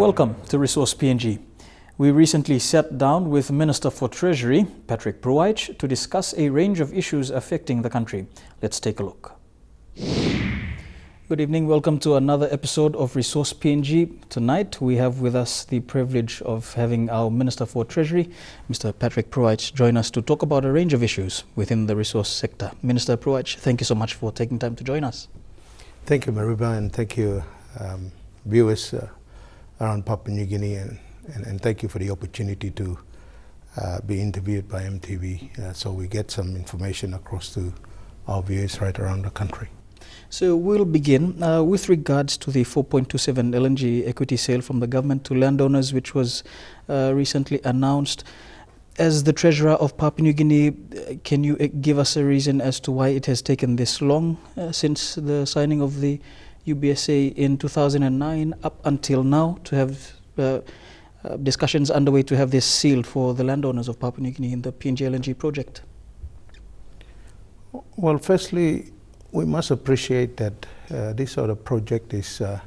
Welcome to Resource PNG. We recently sat down with Minister for Treasury, Patrick Pruaitch, to discuss a range of issues affecting the country. Let's take a look. Good evening. Welcome to another episode of Resource PNG. Tonight we have with us the privilege of having our Minister for Treasury, Mr. Patrick Pruaitch, join us to talk about a range of issues within the resource sector. Minister Pruaitch, thank you so much for taking time to join us. Thank you, Mariba, and thank you, viewers around Papua New Guinea, and thank you for the opportunity to be interviewed by EMTV so we get some information across to our viewers right around the country. So we'll begin with regards to the 4.27 LNG equity sale from the government to landowners, which was recently announced. As the Treasurer of Papua New Guinea, can you give us a reason as to why it has taken this long since the signing of the UBSA in 2009 up until now to have discussions underway to have this sealed for the landowners of Papua New Guinea in the PNG LNG project? Well, firstly, we must appreciate that this sort of project is a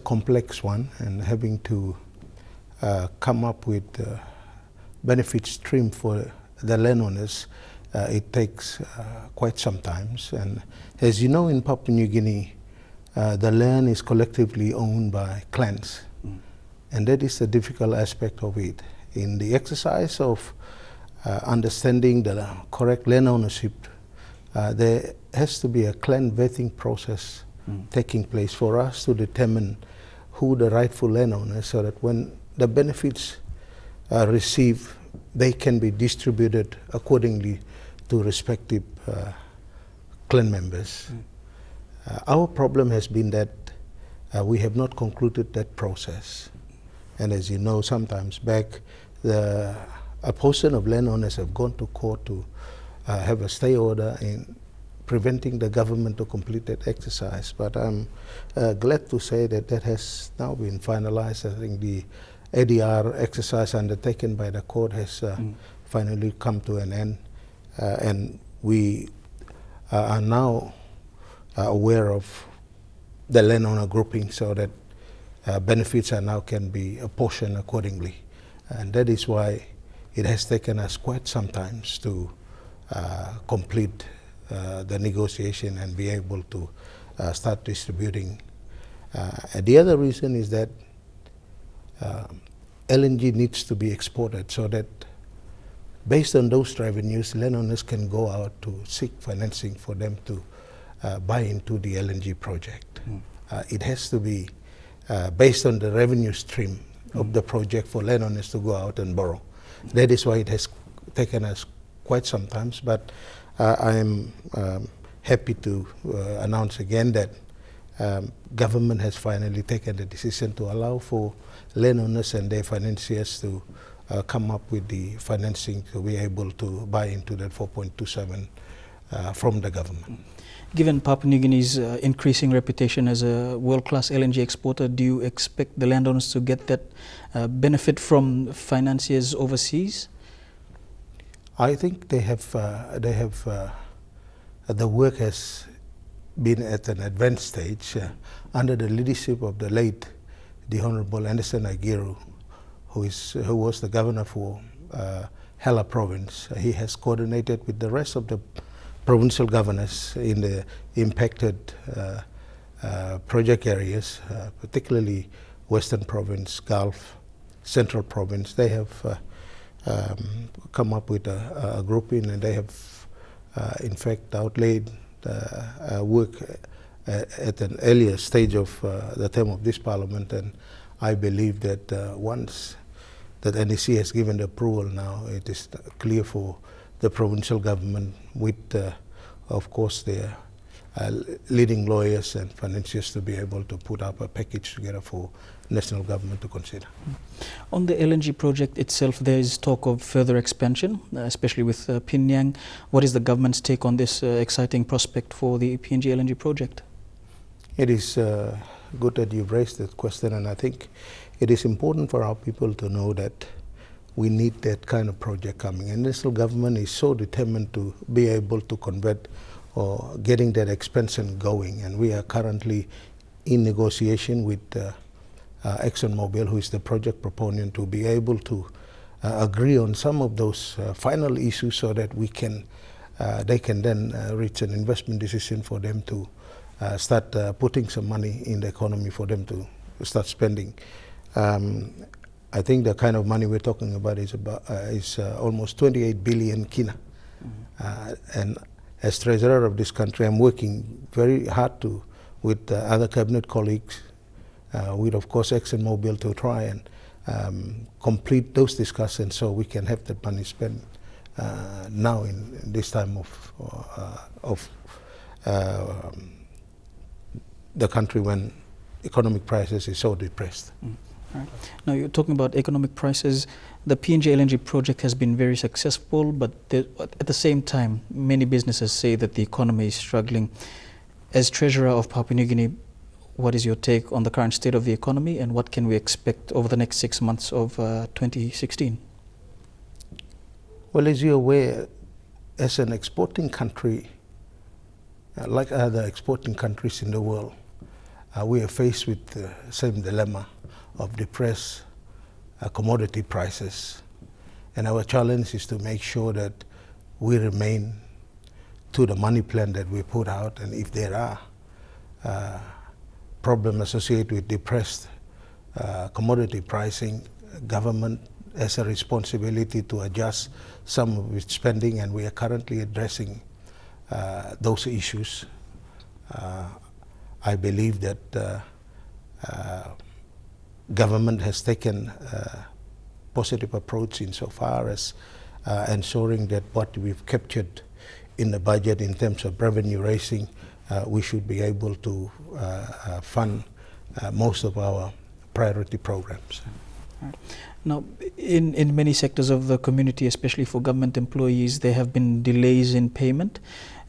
complex one, and having to come up with benefit stream for the landowners, it takes quite some time. And as you know, in Papua New Guinea, the land is collectively owned by clans. And that is the difficult aspect of it. In the exercise of understanding the correct land ownership, there has to be a clan vetting process taking place for us to determine who the rightful landowners, so that when the benefits are received, they can be distributed accordingly to respective clan members. Our problem has been that we have not concluded that process. And as you know, sometimes back, a portion of landowners have gone to court to have a stay order in preventing the government to complete that exercise. But I'm glad to say that that has now been finalized. I think the ADR exercise undertaken by the court has finally come to an end. And we are now aware of the landowner grouping, so that benefits are now can be apportioned accordingly. And that is why it has taken us quite some time to complete the negotiation and be able to start distributing. And the other reason is that LNG needs to be exported, so that based on those revenues, landowners can go out to seek financing for them to buy into the LNG project. It has to be based on the revenue stream of the project for landowners to go out and borrow. That is why it has taken us quite some time, but I am happy to announce again that government has finally taken the decision to allow for landowners and their financiers to come up with the financing to be able to buy into that 4.27 from the government. Given Papua New Guinea's increasing reputation as a world-class LNG exporter, do you expect the landowners to get that benefit from financiers overseas? I think they have the work has been at an advanced stage under the leadership of the late, the Honorable Anderson Agiru, who was the governor for Hela province. He has coordinated with the rest of the provincial governors in the impacted project areas, particularly Western Province, Gulf, Central Province. They have come up with a grouping, and they have in fact outlaid work at an earlier stage of the term of this parliament, and I believe that once that NEC has given the approval now, it is clear for the provincial government with, of course, their leading lawyers and financiers to be able to put up a package together for national government to consider. On the LNG project itself, there is talk of further expansion, especially with Pyongyang. What is the government's take on this exciting prospect for the PNG LNG project? It is good that you've raised that question, and I think it is important for our people to know that we need that kind of project coming. And national government is so determined to be able to convert or getting that expansion going. And we are currently in negotiation with ExxonMobil, who is the project proponent, to be able to agree on some of those final issues so that they can then reach an investment decision for them to start putting some money in the economy for them to start spending. I think the kind of money we're talking about is almost 28 billion kina. And as treasurer of this country, I'm working very hard with other cabinet colleagues, with of course ExxonMobil, to try and complete those discussions so we can have that money spent now in this time of the country when economic prices is so depressed. Right. Now you're talking about economic prices. The PNG LNG project has been very successful, but at the same time, many businesses say that the economy is struggling. As Treasurer of Papua New Guinea, what is your take on the current state of the economy, and what can we expect over the next 6 months of 2016? Well, as you're aware, as an exporting country, like other exporting countries in the world, we are faced with the same dilemma of depressed commodity prices. And our challenge is to make sure that we remain to the money plan that we put out, and if there are problems associated with depressed commodity pricing, government has a responsibility to adjust some of its spending, and we are currently addressing those issues. I believe that government has taken a positive approach insofar as ensuring that what we've captured in the budget in terms of revenue raising, we should be able to fund most of our priority programs. Right. Now, in many sectors of the community, especially for government employees, there have been delays in payment.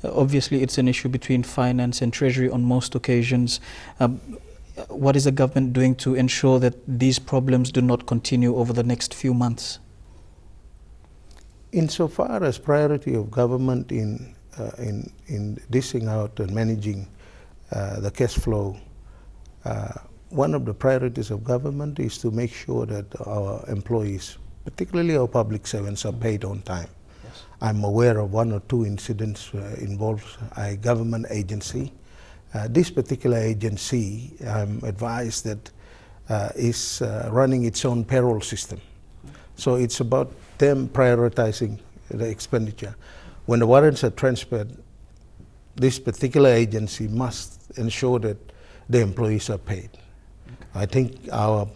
Obviously, it's an issue between finance and treasury on most occasions. What is the government doing to ensure that these problems do not continue over the next few months? Insofar as priority of government in dishing out and managing the cash flow, one of the priorities of government is to make sure that our employees, particularly our public servants, are paid on time. Yes. I'm aware of 1 or 2 incidents involved a government agency. This particular agency, I'm advised that is running its own payroll system. So it's about them prioritizing the expenditure. When the warrants are transferred, this particular agency must ensure that the employees are paid. Okay. I think our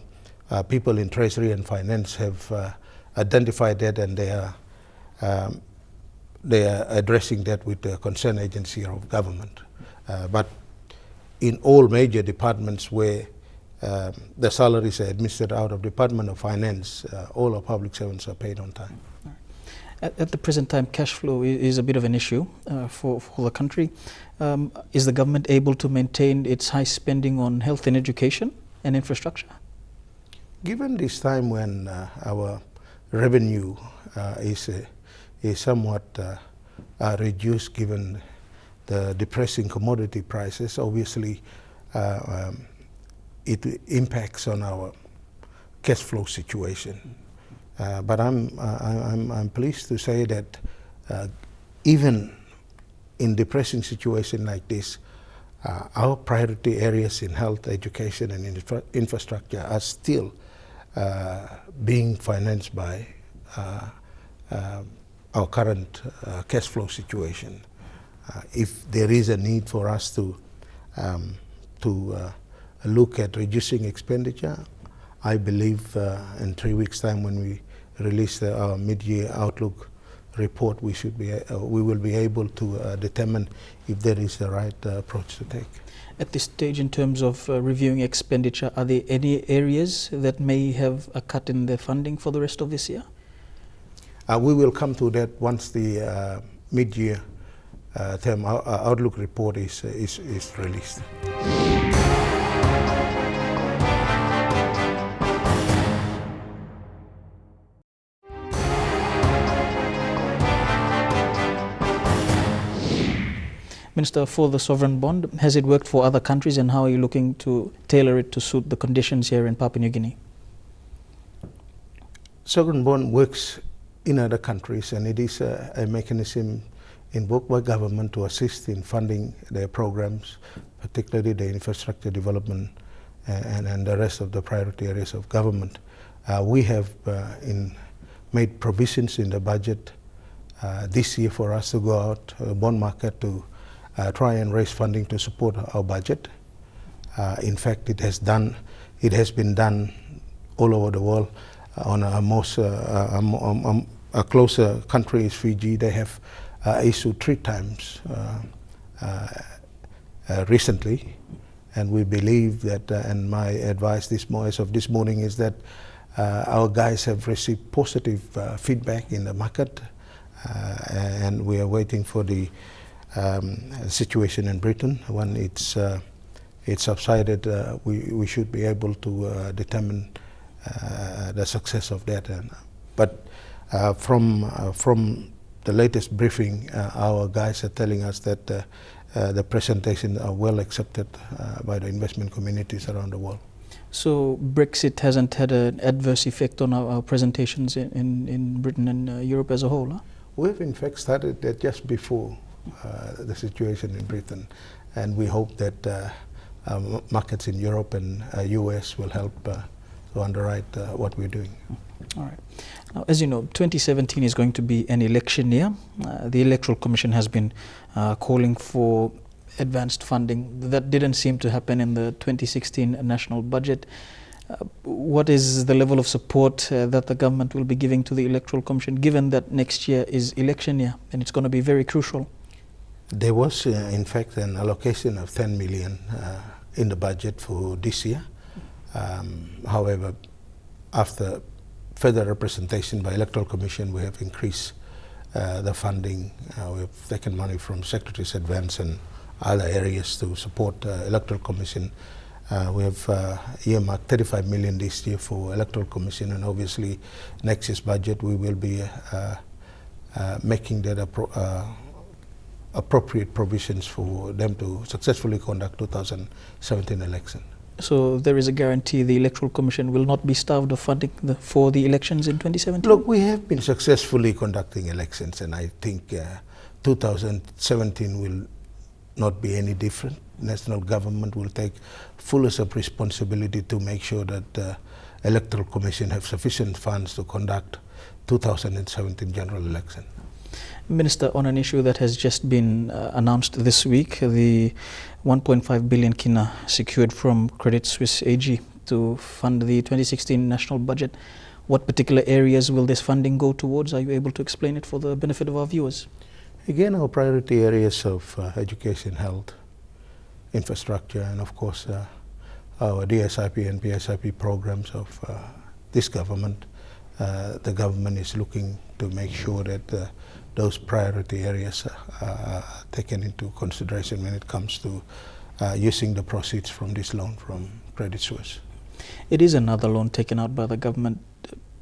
people in Treasury and Finance have identified that, and they are addressing that with the concerned agency of government. But in all major departments where the salaries are administered out of Department of Finance, all our public servants are paid on time. At the present time, cash flow is a bit of an issue for the country. Is the government able to maintain its high spending on health and education and infrastructure? Given this time when our revenue is somewhat reduced given the depressing commodity prices, obviously it impacts on our cash flow situation. But I'm pleased to say that even in depressing situation like this, our priority areas in health, education, and infrastructure are still being financed by our current cash flow situation. If there is a need for us to look at reducing expenditure, I believe in 3 weeks' time, when we release our mid-year outlook report, we will be able to determine if there is the right approach to take. At this stage, in terms of reviewing expenditure, are there any areas that may have a cut in the funding for the rest of this year? We will come to that once the mid-year term outlook report is released. Minister, for the sovereign bond, has it worked for other countries, and how are you looking to tailor it to suit the conditions here in Papua New Guinea? Sovereign bond works in other countries, and it is a mechanism invoked by government to assist in funding their programs, particularly the infrastructure development and the rest of the priority areas of government. We have made provisions in the budget this year for us to go out to the bond market to try and raise funding to support our budget. In fact, it has been done all over the world. On a closer country is Fiji. They have issued 3 times recently, and we believe that, and my advice as of this morning is that our guys have received positive feedback in the market, and we are waiting for the situation in Britain. When it's subsided, we should be able to determine the success of that. But from the latest briefing, our guys are telling us that the presentations are well accepted by the investment communities around the world. So Brexit hasn't had an adverse effect on our presentations in Britain and Europe as a whole, huh? We've in fact started that just before the situation in Britain, and we hope that markets in Europe and US will help to underwrite what we're doing. All right. Now, as you know, 2017 is going to be an election year. The Electoral Commission has been calling for advanced funding. That didn't seem to happen in the 2016 national budget. What is the level of support that the government will be giving to the Electoral Commission, given that next year is election year and it's going to be very crucial? There was, in fact, an allocation of 10 million in the budget for this year. However, after further representation by Electoral Commission, we have increased the funding. We have taken money from Secretary's Advance and other areas to support Electoral Commission. We have earmarked 35 million this year for Electoral Commission, and obviously next year's budget we will be making that appropriate provisions for them to successfully conduct 2017 election. So there is a guarantee the Electoral Commission will not be starved of funding for the elections in 2017? Look, we have been successfully conducting elections, and I think 2017 will not be any different. National government will take fullest of responsibility to make sure that the Electoral Commission have sufficient funds to conduct 2017 general election. Minister, on an issue that has just been announced this week, the 1.5 billion kina secured from Credit Suisse AG to fund the 2016 national budget. What particular areas will this funding go towards? Are you able to explain it for the benefit of our viewers? Again, our priority areas of education, health, infrastructure, and of course our DSIP and PSIP programs of this government. The government is looking to make sure that those priority areas are taken into consideration when it comes to using the proceeds from this loan from Credit Suisse. It is another loan taken out by the government.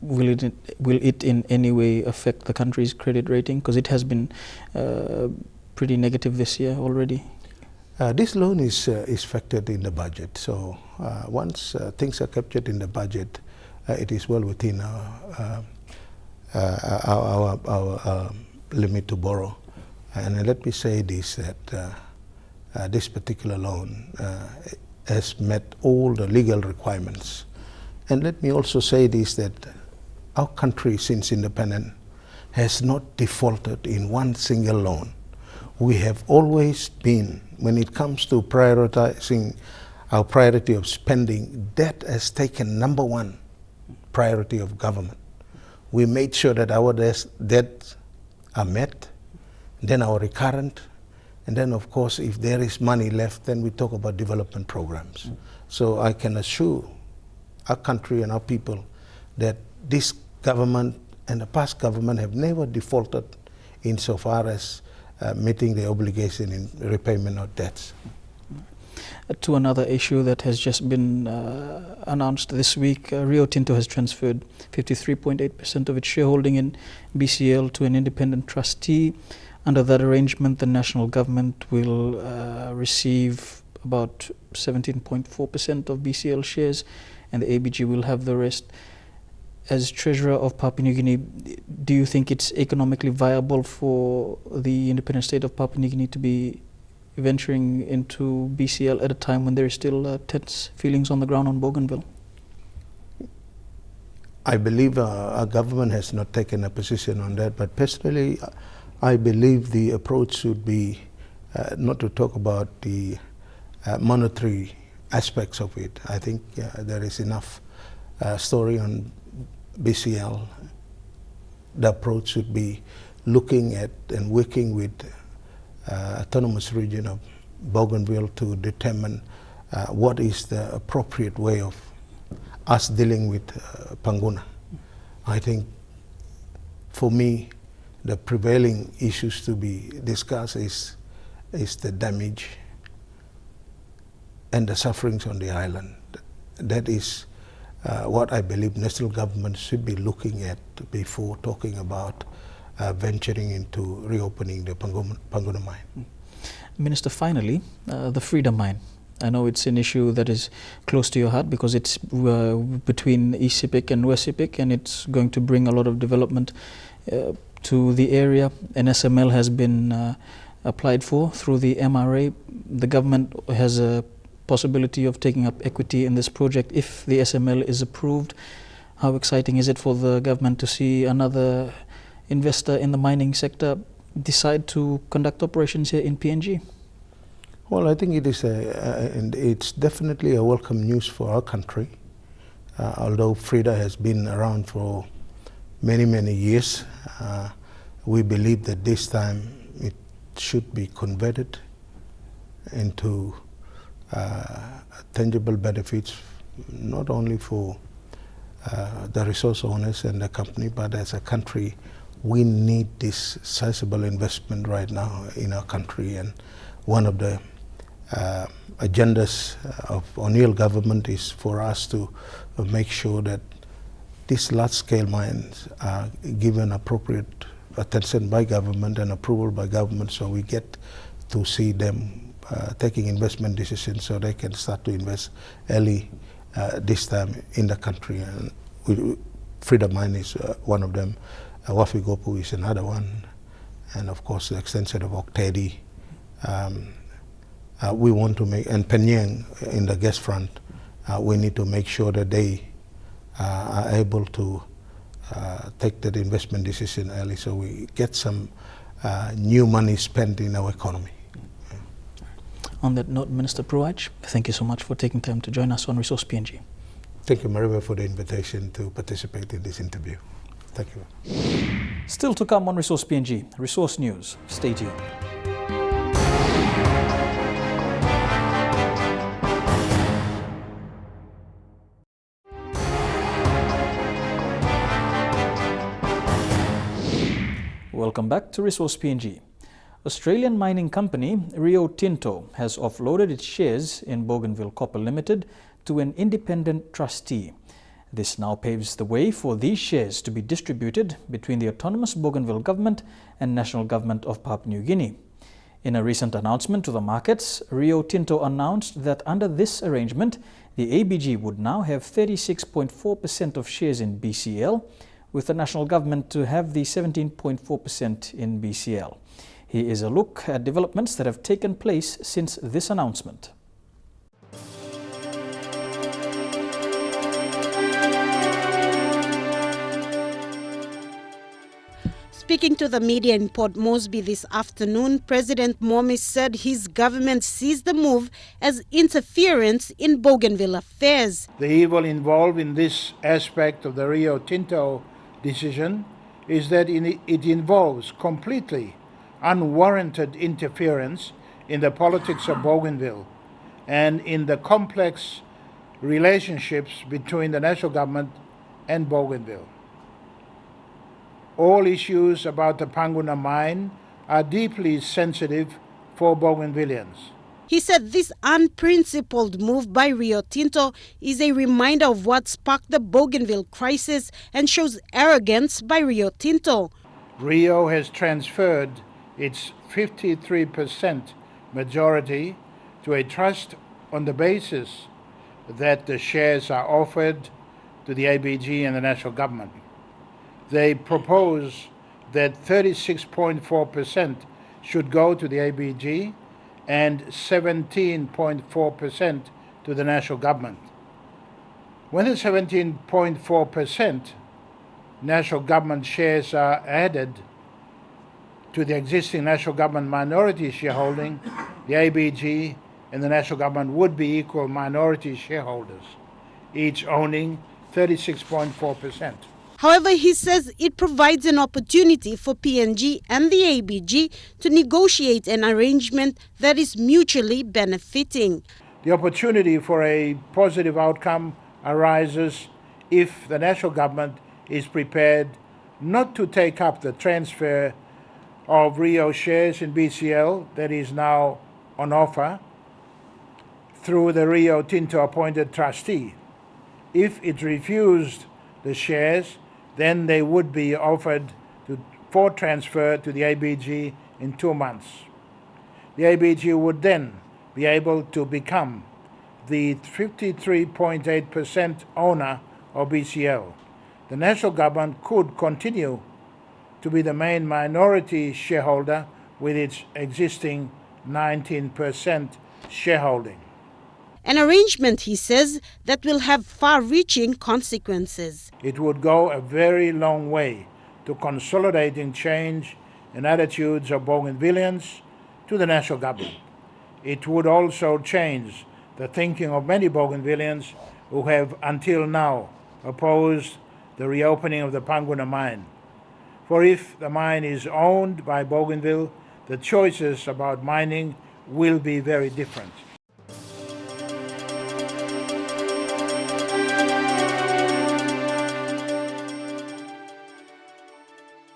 Will it in any way affect the country's credit rating? Because it has been pretty negative this year already. This loan is factored in the budget. So once things are captured in the budget, it is well within our limit to borrow. And let me say this, that this particular loan has met all the legal requirements. And let me also say this, that our country since independence has not defaulted in one single loan. We have always been, when it comes to prioritizing our priority of spending, that has taken #1 priority of government. We made sure that our debts are met, then our recurrent, and then of course if there is money left, then we talk about development programs. So I can assure our country and our people that this government and the past government have never defaulted insofar as meeting the obligation in repayment of debts. To another issue that has just been announced this week, Rio Tinto has transferred 53.8% of its shareholding in BCL to an independent trustee. Under that arrangement, the national government will receive about 17.4% of BCL shares, and the ABG will have the rest. As Treasurer of Papua New Guinea, do you think it's economically viable for the independent state of Papua New Guinea to be venturing into BCL at a time when there is still tense feelings on the ground on Bougainville? I believe our government has not taken a position on that, but personally, I believe the approach should be not to talk about the monetary aspects of it. I think there is enough story on BCL. The approach should be looking at and working with autonomous region of Bougainville to determine what is the appropriate way of us dealing with Panguna. I think for me, the prevailing issues to be discussed is the damage and the sufferings on the island. That is what I believe national government should be looking at before talking about venturing into reopening the Panguna mine. Minister, finally, the Freedom Mine. I know it's an issue that is close to your heart because it's between East Sepik and West Sepik, and it's going to bring a lot of development to the area. An SML has been applied for through the MRA. The government has a possibility of taking up equity in this project if the SML is approved. How exciting is it for the government to see another investor in the mining sector decide to conduct operations here in PNG? Well, I think it is and it's definitely a welcome news for our country. Although Frida has been around for many, many years, we believe that this time it should be converted into tangible benefits, not only for the resource owners and the company, but as a country, we need this sizable investment right now in our country. And one of the agendas of O'Neill government is for us to make sure that these large-scale mines are given appropriate attention by government and approval by government, so we get to see them taking investment decisions so they can start to invest early this time in the country. And Freedom Mine is one of them. Wafigopu is another one. And of course, the extension of Oktedi. We want to make, and Penyang in the gas front, we need to make sure that they are able to take that investment decision early so we get some new money spent in our economy. On that note, Minister Pruaitch, thank you so much for taking time to join us on Resource PNG. Thank you, Mariva, for the invitation to participate in this interview. Thank you. Still to come on Resource PNG, Resource News. Stay tuned. Welcome back to Resource PNG. Australian mining company Rio Tinto has offloaded its shares in Bougainville Copper Limited to an independent trustee. This now paves the way for these shares to be distributed between the autonomous Bougainville government and national government of Papua New Guinea. In a recent announcement to the markets, Rio Tinto announced that under this arrangement, the ABG would now have 36.4% of shares in BCL, with the national government to have the 17.4% in BCL. Here is a look at developments that have taken place since this announcement. Speaking to the media in Port Moresby this afternoon, President Momis said his government sees the move as interference in Bougainville affairs. The evil involved in this aspect of the Rio Tinto decision is that it involves completely unwarranted interference in the politics of Bougainville and in the complex relationships between the national government and Bougainville. All issues about the Panguna mine are deeply sensitive for Bougainvilleans. He said this unprincipled move by Rio Tinto is a reminder of what sparked the Bougainville crisis and shows arrogance by Rio Tinto. Rio has transferred its 53% majority to a trust on the basis that the shares are offered to the ABG and the national government. They propose that 36.4% should go to the ABG and 17.4% to the national government. When the 17.4% national government shares are added to the existing national government minority shareholding, the ABG and the national government would be equal minority shareholders, each owning 36.4%. However, he says it provides an opportunity for PNG and the ABG to negotiate an arrangement that is mutually benefiting. The opportunity for a positive outcome arises if the national government is prepared not to take up the transfer of Rio shares in BCL that is now on offer through the Rio Tinto appointed trustee. If it refused the shares, then they would be offered for transfer to the ABG in 2 months. The ABG would then be able to become the 53.8% owner of BCL. The national government could continue to be the main minority shareholder with its existing 19% shareholding. An arrangement, he says, that will have far-reaching consequences. It would go a very long way to consolidating change in attitudes of Bougainvilleans to the national government. It would also change the thinking of many Bougainvilleans who have until now opposed the reopening of the Panguna mine. For if the mine is owned by Bougainville, the choices about mining will be very different.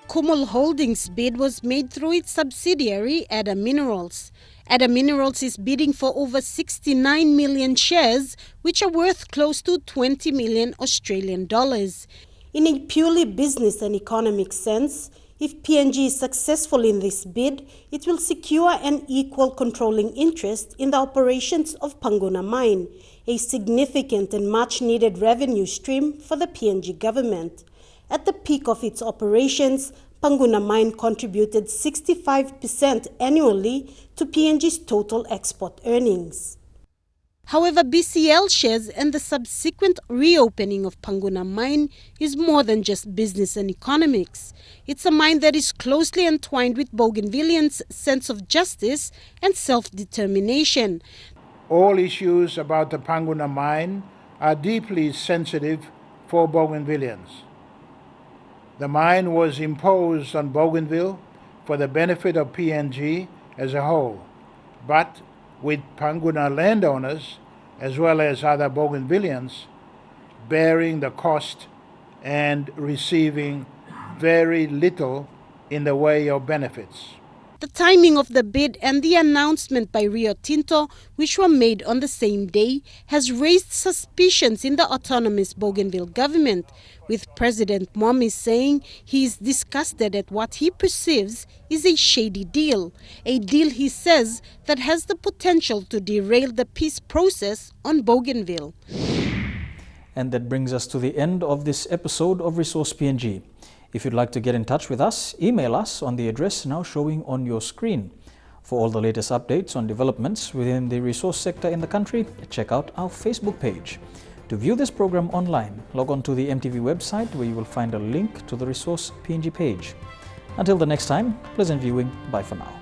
Kumul Holdings' bid was made through its subsidiary, Ada Minerals. Ada Minerals is bidding for over 69 million shares, which are worth close to 20 million Australian dollars. In a purely business and economic sense, if PNG is successful in this bid, it will secure an equal controlling interest in the operations of Panguna Mine, a significant and much-needed revenue stream for the PNG government. At the peak of its operations, Panguna Mine contributed 65% annually to PNG's total export earnings. However, BCL shares and the subsequent reopening of Panguna Mine is more than just business and economics. It's a mine that is closely entwined with Bougainvilleans' sense of justice and self-determination. All issues about the Panguna Mine are deeply sensitive for Bougainvilleans. The mine was imposed on Bougainville for the benefit of PNG as a whole, but with Panguna landowners as well as other Bougainvilleans bearing the cost and receiving very little in the way of benefits. The timing of the bid and the announcement by Rio Tinto, which were made on the same day, has raised suspicions in the autonomous Bougainville government, with President Momi saying he is disgusted at what he perceives is a shady deal, a deal he says that has the potential to derail the peace process on Bougainville. And that brings us to the end of this episode of Resource PNG. If you'd like to get in touch with us, email us on the address now showing on your screen. For all the latest updates on developments within the resource sector in the country, check out our Facebook page. To view this program online, log on to the EMTV website where you will find a link to the Resource PNG page. Until the next time, pleasant viewing. Bye for now.